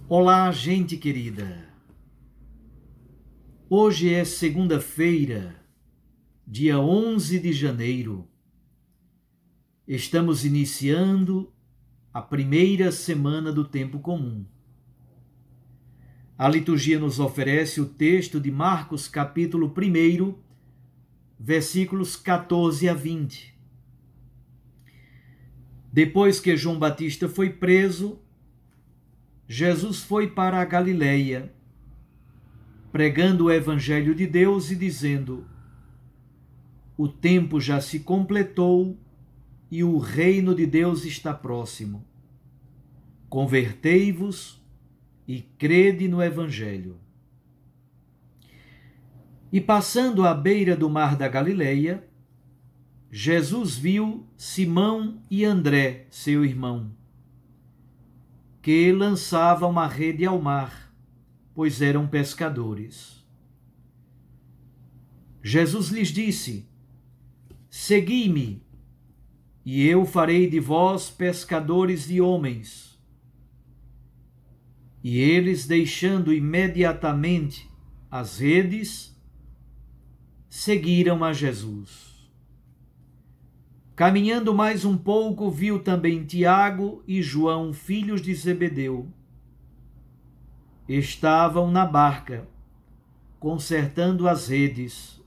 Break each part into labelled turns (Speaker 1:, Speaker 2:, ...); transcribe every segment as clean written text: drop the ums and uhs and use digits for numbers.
Speaker 1: Olá, gente querida. Hoje é segunda-feira, dia 11 de janeiro. Estamos iniciando a primeira semana do tempo comum. A liturgia nos oferece o texto de Marcos, capítulo 1, versículos 14 a 20. Depois que João Batista foi preso, Jesus foi para a Galileia, pregando o Evangelho de Deus e dizendo: o tempo já se completou e o reino de Deus está próximo. Convertei-vos e crede no Evangelho. E passando à beira do mar da Galileia, Jesus viu Simão e André, seu irmão, que lançavam uma rede ao mar, pois eram pescadores. Jesus lhes disse: segui-me, e eu farei de vós pescadores de homens. E eles, deixando imediatamente as redes, seguiram a Jesus. Caminhando mais um pouco, viu também Tiago e João, filhos de Zebedeu. Estavam na barca, consertando as redes,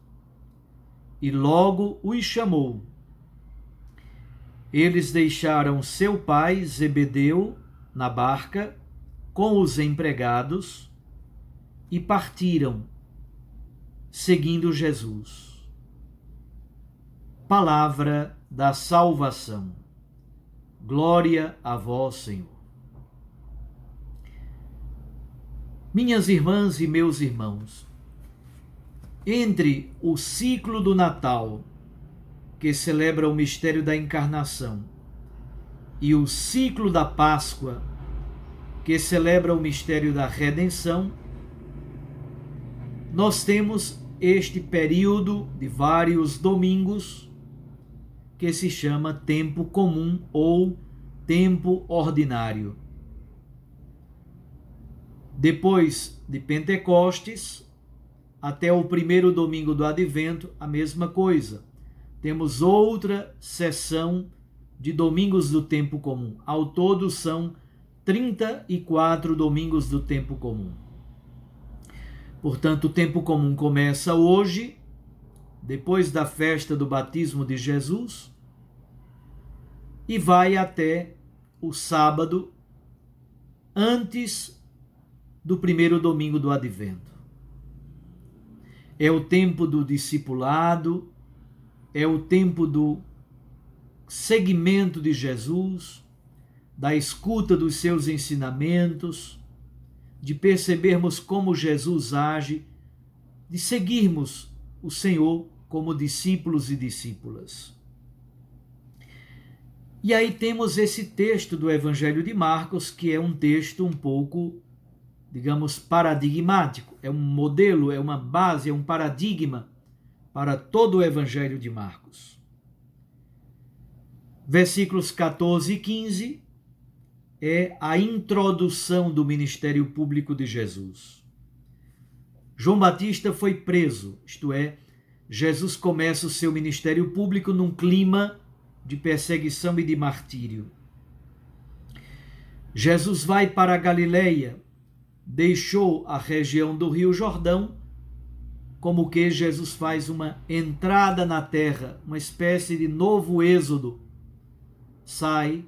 Speaker 1: e logo os chamou. Eles deixaram seu pai, Zebedeu, na barca, com os empregados, e partiram, seguindo Jesus. Palavra da salvação. Glória a vós, Senhor. Minhas irmãs e meus irmãos, entre o ciclo do Natal, que celebra o mistério da encarnação, e o ciclo da Páscoa, que celebra o mistério da redenção, nós temos este período de vários domingos que se chama tempo comum ou tempo ordinário. Depois de Pentecostes, até o primeiro domingo do Advento, a mesma coisa. Temos outra sessão de domingos do tempo comum. Ao todo são 34 domingos do tempo comum. Portanto, o tempo comum começa hoje, depois da festa do batismo de Jesus, e vai até o sábado, antes do primeiro domingo do Advento. É o tempo do discipulado, é o tempo do seguimento de Jesus, da escuta dos seus ensinamentos, de percebermos como Jesus age, de seguirmos o Senhor como discípulos e discípulas. E aí temos esse texto do Evangelho de Marcos, que é um texto um pouco, digamos, paradigmático. É um modelo, é uma base, é um paradigma para todo o Evangelho de Marcos. Versículos 14 e 15 é a introdução do ministério público de Jesus. João Batista foi preso, isto é, Jesus começa o seu ministério público num clima de perseguição e de martírio. Jesus vai para a Galileia, deixou a região do Rio Jordão, como que Jesus faz uma entrada na terra, uma espécie de novo êxodo. Sai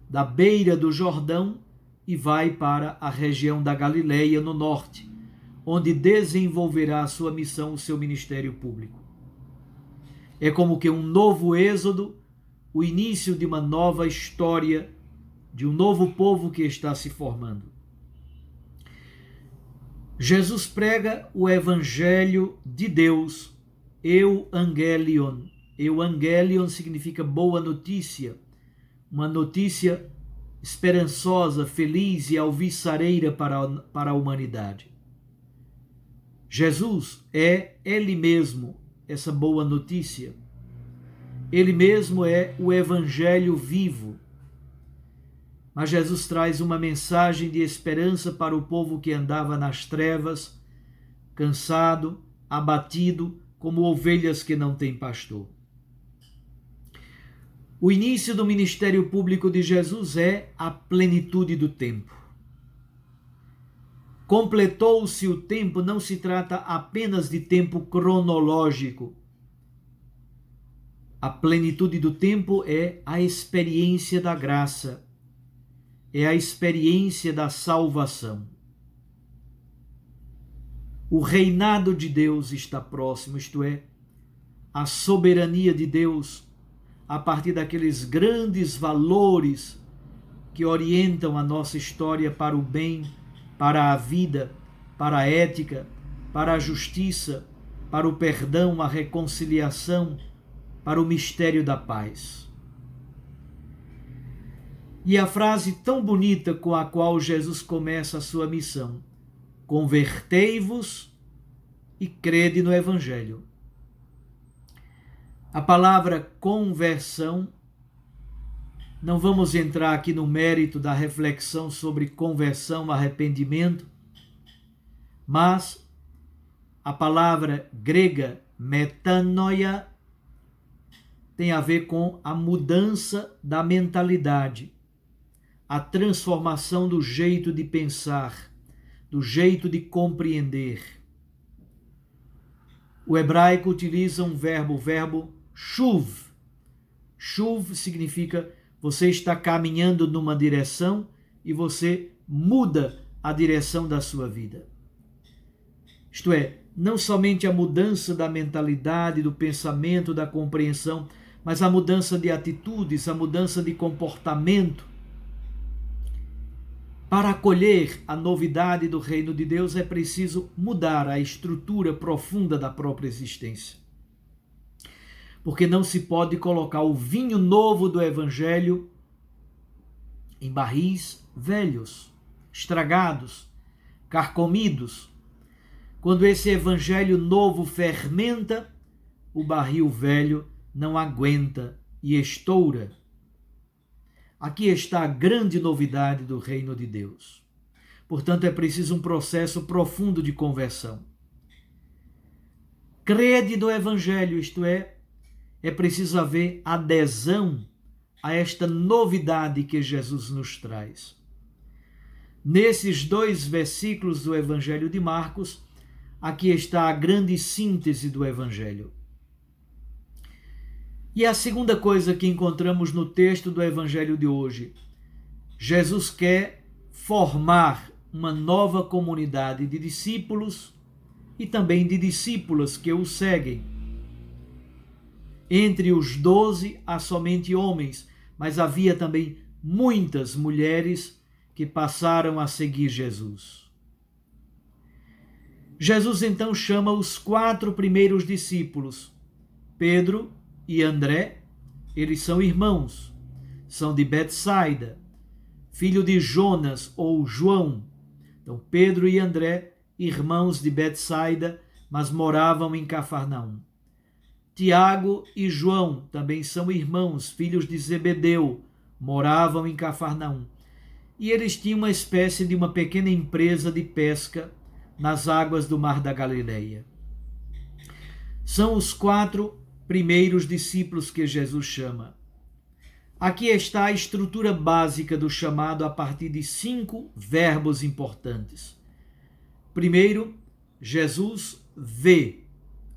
Speaker 1: da beira do Jordão e vai para a região da Galileia, no norte, onde desenvolverá a sua missão, o seu ministério público. É como que um novo êxodo, o início de uma nova história, de um novo povo que está se formando. Jesus prega o Evangelho de Deus, Euangelion. Euangelion significa boa notícia, uma notícia esperançosa, feliz e alvissareira para a humanidade. Jesus é Ele mesmo essa boa notícia. Ele mesmo é o Evangelho vivo. mas Jesus traz uma mensagem de esperança para o povo que andava nas trevas, cansado, abatido, como ovelhas que não têm pastor. O início do ministério público de Jesus é a plenitude do tempo. Completou-se o tempo, não se trata apenas de tempo cronológico. A plenitude do tempo é a experiência da graça, é a experiência da salvação. O reinado de Deus está próximo, isto é, a soberania de Deus, a partir daqueles grandes valores que orientam a nossa história para o bem, para a vida, para a ética, para a justiça, para o perdão, a reconciliação, para o mistério da paz. E a frase tão bonita com a qual Jesus começa a sua missão: convertei-vos e crede no Evangelho. A palavra conversão, não vamos entrar aqui no mérito da reflexão sobre conversão, arrependimento, mas a palavra grega metanoia tem a ver com a mudança da mentalidade, a transformação do jeito de pensar, do jeito de compreender. O hebraico utiliza um verbo, o verbo shuv. Shuv significa você está caminhando numa direção e você muda a direção da sua vida. Isto é, não somente a mudança da mentalidade, do pensamento, da compreensão, mas a mudança de atitudes, a mudança de comportamento. Para acolher a novidade do reino de Deus é preciso mudar a estrutura profunda da própria existência. Porque não se pode colocar o vinho novo do Evangelho em barris velhos, estragados, carcomidos. Quando esse Evangelho novo fermenta, o barril velho não aguenta e estoura. Aqui está a grande novidade do reino de Deus. Portanto, é preciso um processo profundo de conversão. Crede no Evangelho, isto é preciso haver adesão a esta novidade que Jesus nos traz. Nesses 2 versículos do Evangelho de Marcos, aqui está a grande síntese do Evangelho. E a segunda coisa que encontramos no texto do Evangelho de hoje: Jesus quer formar uma nova comunidade de discípulos e também de discípulas que o seguem. Entre os 12 há somente homens, mas havia também muitas mulheres que passaram a seguir Jesus. Jesus então chama os 4 primeiros discípulos, Pedro e André. Eles são irmãos, são de Betsaida, filho de Jonas ou João. Então Pedro e André, irmãos de Betsaida, mas moravam em Cafarnaum. Tiago e João também são irmãos, filhos de Zebedeu, moravam em Cafarnaum. E eles tinham uma espécie de uma pequena empresa de pesca nas águas do Mar da Galileia. São os 4 primeiros discípulos que Jesus chama. Aqui está a estrutura básica do chamado a partir de 5 verbos importantes. Primeiro, Jesus vê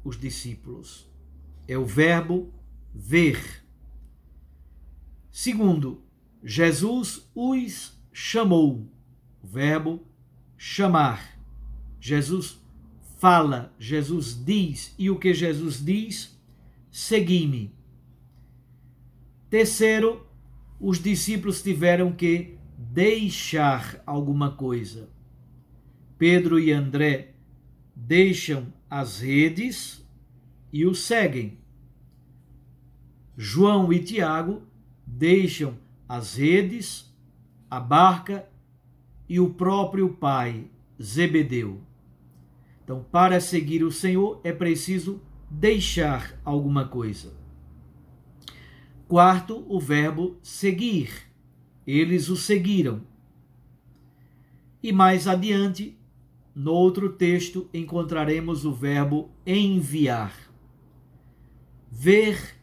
Speaker 1: os discípulos. É o verbo ver. Segundo, Jesus os chamou. O verbo chamar. Jesus fala, Jesus diz. E o que Jesus diz? Segui-me. Terceiro, os discípulos tiveram que deixar alguma coisa. Pedro e André deixam as redes e o seguem. João e Tiago deixam as redes, a barca e o próprio pai, Zebedeu. Então, para seguir o Senhor é preciso deixar alguma coisa. Quarto, o verbo seguir. eles o seguiram. E mais adiante, no outro texto, encontraremos o verbo enviar. Ver,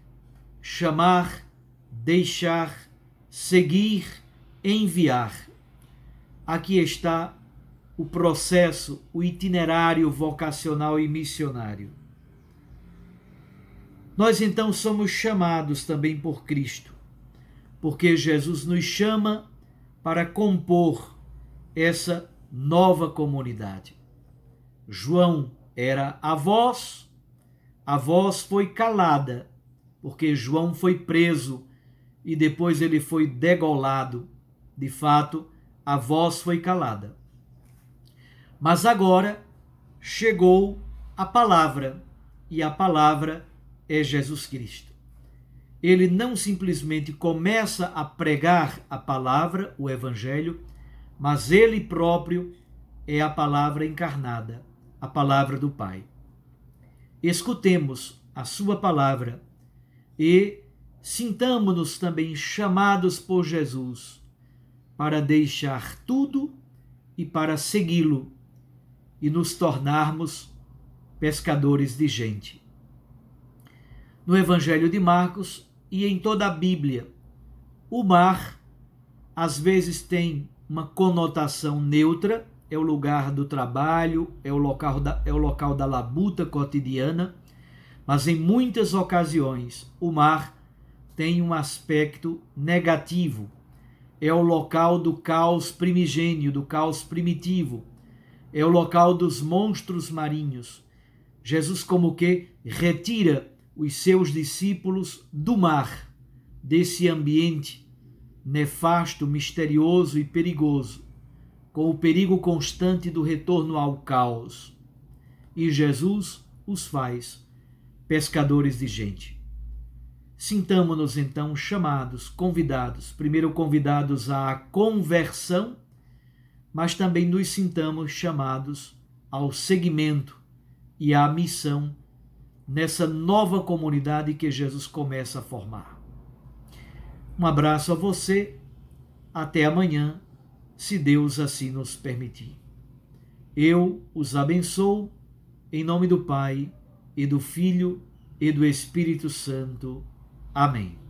Speaker 1: chamar, deixar, seguir, enviar. Aqui está o processo, o itinerário vocacional e missionário. Nós então somos chamados também por Cristo, porque Jesus nos chama para compor essa nova comunidade. João era a voz foi calada, porque João foi preso e depois ele foi degolado. De fato, a voz foi calada. Mas agora chegou a palavra, e a palavra é Jesus Cristo. Ele não simplesmente começa a pregar a palavra, o Evangelho, mas ele próprio é a palavra encarnada, a palavra do Pai. Escutemos a sua palavra e sintamo-nos também chamados por Jesus para deixar tudo e para segui-lo e nos tornarmos pescadores de gente. No Evangelho de Marcos e em toda a Bíblia, o mar às vezes tem uma conotação neutra, é o lugar do trabalho, é o local da labuta cotidiana, mas em muitas ocasiões o mar tem um aspecto negativo, é o local do caos primigênio, do caos primitivo, é o local dos monstros marinhos. Jesus como que retira os seus discípulos do mar, desse ambiente nefasto, misterioso e perigoso, com o perigo constante do retorno ao caos. E Jesus os faz pescadores de gente. Sintamo-nos então chamados, convidados, primeiro convidados à conversão, mas também nos sintamos chamados ao seguimento e à missão nessa nova comunidade que Jesus começa a formar. Um abraço a você, até amanhã, se Deus assim nos permitir. Eu os abençoo, em nome do Pai, e do Filho, e do Espírito Santo. Amém.